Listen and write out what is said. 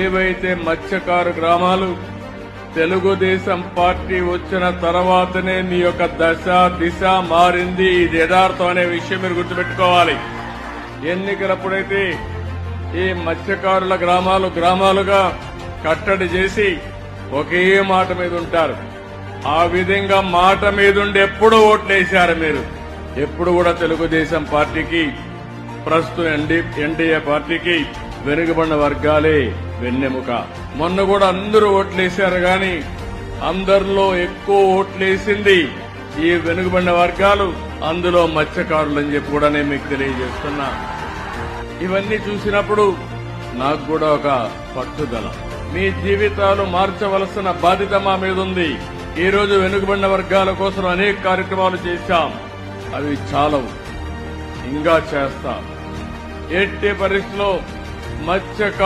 ఏవైతే మత్స్యకారు గ్రామాలు తెలుగుదేశం పార్టీ వచ్చిన తర్వాతనే నీ యొక్క దశ దిశ మారింది. ఇది యథార్థం అనే విషయం మీరు గుర్తుపెట్టుకోవాలి. ఎన్నికలప్పుడైతే ఈ మత్స్యకారుల గ్రామాలుగా కట్టడి చేసి ఒకే మాట మీద ఉంటారు. ఆ విధంగా మాట మీదుండి ఎప్పుడు ఓట్లేశారు మీరు. ఎప్పుడు కూడా తెలుగుదేశం పార్టీకి, ప్రస్తుతం ఎన్డీఏ పార్టీకి వెనుకబడిన వర్గాలే వెన్నెముక. మొన్న కూడా అందరూ ఓట్లేశారు గాని అందరిలో ఎక్కువ ఓట్లేసింది ఈ వెనుకబడిన వర్గాలు, అందులో మత్స్యకారులని చెప్పి కూడా నేను మీకు తెలియజేస్తున్నా. ఇవన్నీ చూసినప్పుడు నాకు కూడా ఒక పట్టుదల. మీ జీవితాలు మార్చవలసిన బాధ్యత మా మీద ఉంది. ఈ రోజు వెనుకబడిన వర్గాల కోసం అనేక కార్యక్రమాలు చేశాం. అవి చాలవు, ఇంకా చేస్తాం. ఎట్టి పరిస్థితిలో మత్స్యకారు